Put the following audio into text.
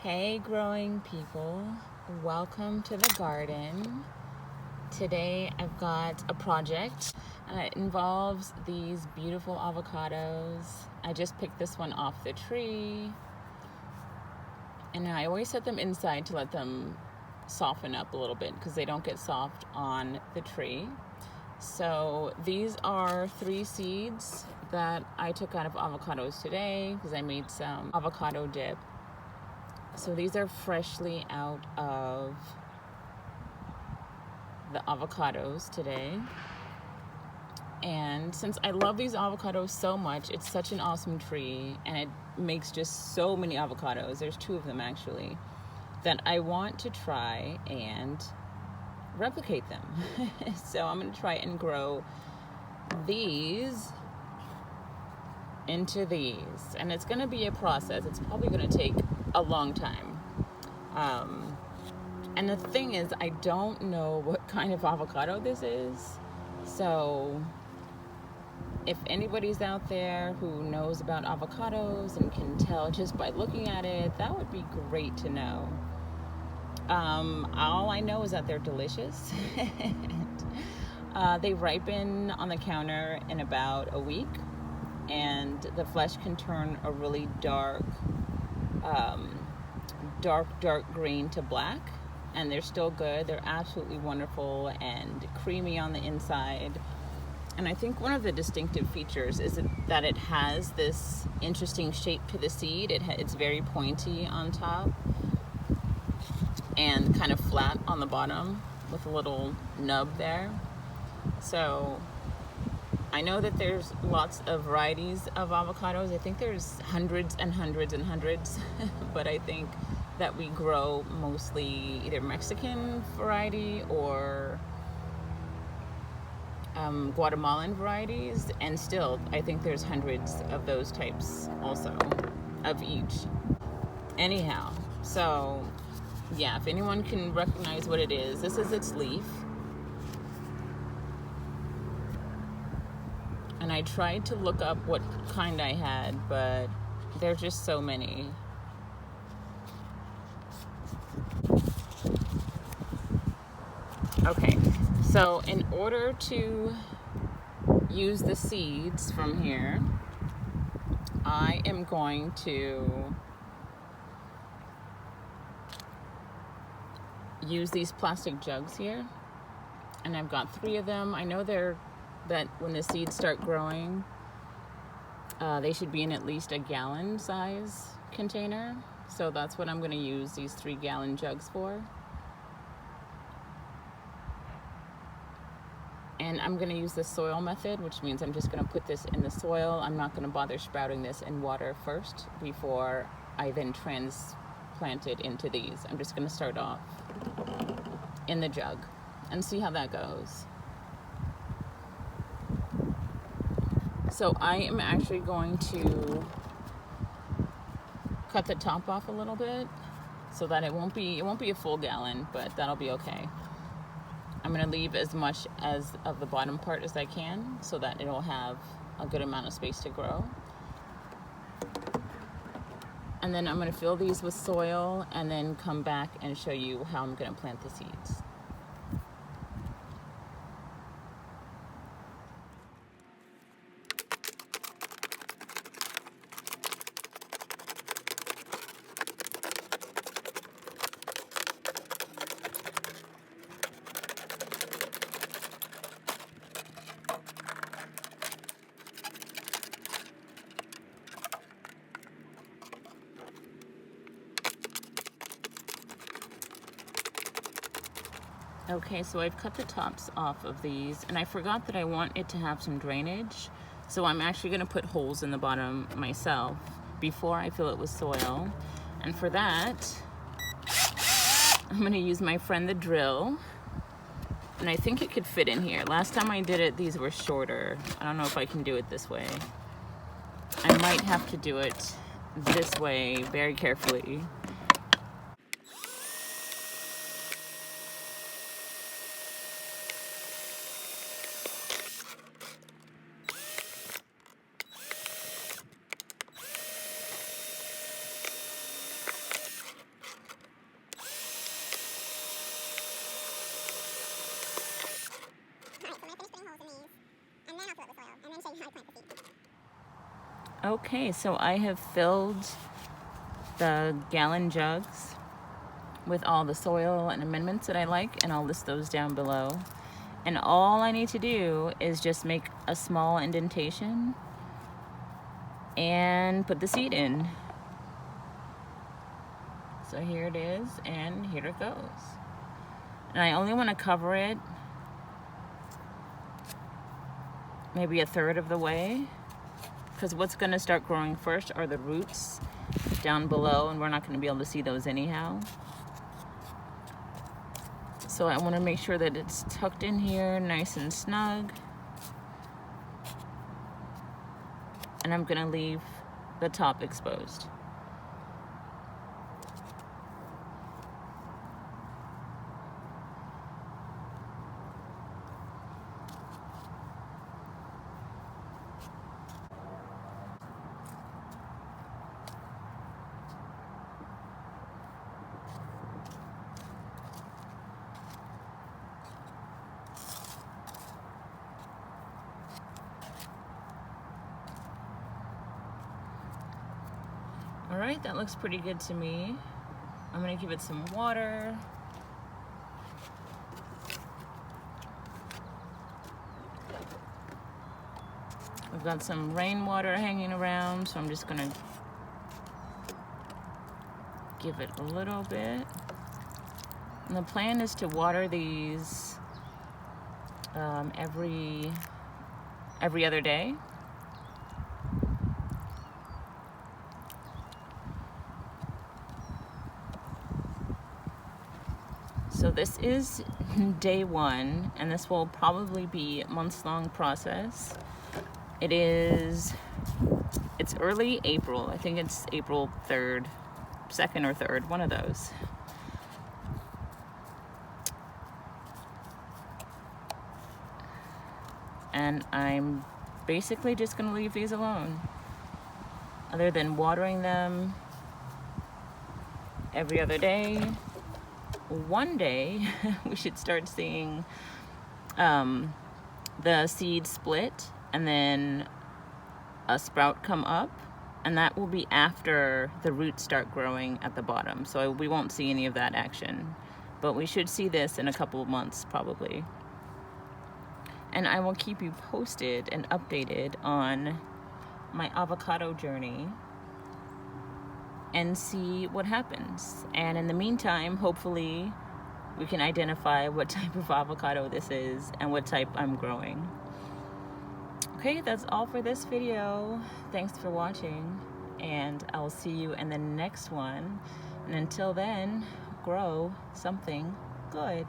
Hey growing people, welcome to the garden. Today I've got a project and it involves these beautiful avocados. I just picked this one off the tree and I always set them inside to let them soften up a little bit because they don't get soft on the tree. So these are 3 seeds that I took out of avocados today because I made some avocado dip. So these are freshly out of the avocados today. And since I love these avocados so much, it's such an awesome tree and it makes just so many avocados. There's 2 of them actually, that I want to try and replicate them. So I'm going to try and grow these into these. And it's going to be a process. It's probably going to take a long time. And the thing is, I don't know what kind of avocado this is. So if anybody's out there who knows about avocados and can tell just by looking at it, that would be great to know. All I know is that they're delicious. They ripen on the counter in about a week, and the flesh can turn a really dark green to black, and they're still good. They're absolutely wonderful and creamy on the inside. And I think one of the distinctive features is that it has this interesting shape to the seed. It's very pointy on top and kind of flat on the bottom with a little nub there. So I know that there's lots of varieties of avocados. I think there's hundreds and hundreds and hundreds, but I think that we grow mostly either Mexican variety or Guatemalan varieties, and still I think there's hundreds of those types also, of each. Anyhow, so yeah, if anyone can recognize what it is, this is its leaf. And I tried to look up what kind I had, but there's just so many. Okay, so in order to use the seeds from here, I am going to use these plastic jugs here, and I've got 3 of them. I know that when the seeds start growing, they should be in at least a gallon size container. So that's what I'm going to use these 3-gallon jugs for. And I'm going to use the soil method, which means I'm just going to put this in the soil. I'm not going to bother sprouting this in water first before I then transplant it into these. I'm just going to start off in the jug and see how that goes. So I am actually going to cut the top off a little bit so that it won't be a full gallon, but that'll be okay. I'm going to leave as much as of the bottom part as I can so that it'll have a good amount of space to grow. And then I'm going to fill these with soil and then come back and show you how I'm going to plant the seeds. Okay, so I've cut the tops off of these, and I forgot that I want it to have some drainage. So I'm actually going to put holes in the bottom myself before I fill it with soil. And for that, I'm going to use my friend the drill. And I think it could fit in here. Last time I did it, these were shorter. I don't know if I can do it this way. I might have to do it this way very carefully. Okay, so I have filled the gallon jugs with all the soil and amendments that I like, and I'll list those down below. And all I need to do is just make a small indentation and put the seed in. So here it is, and here it goes. And I only want to cover it maybe a third of the way, because what's going to start growing first are the roots down below, and we're not going to be able to see those anyhow. So I want to make sure that it's tucked in here nice and snug. And I'm going to leave the top exposed. All right, that looks pretty good to me. I'm gonna give it some water. I've got some rainwater hanging around, so I'm just gonna give it a little bit. And the plan is to water these every other day. So this is day one, and this will probably be a months-long process. It's early April. I think it's April 3rd, 2nd or 3rd, one of those. And I'm basically just gonna leave these alone, other than watering them every other day. One day we should start seeing the seed split and then a sprout come up, and that will be after the roots start growing at the bottom, so we won't see any of that action, but we should see this in a couple of months probably. And I will keep you posted and updated on my avocado journey and see what happens. And in the meantime, hopefully we can identify what type of avocado this is and what type I'm growing. Okay, that's all for this video. Thanks for watching, and I'll see you in the next one. And until then, grow something good.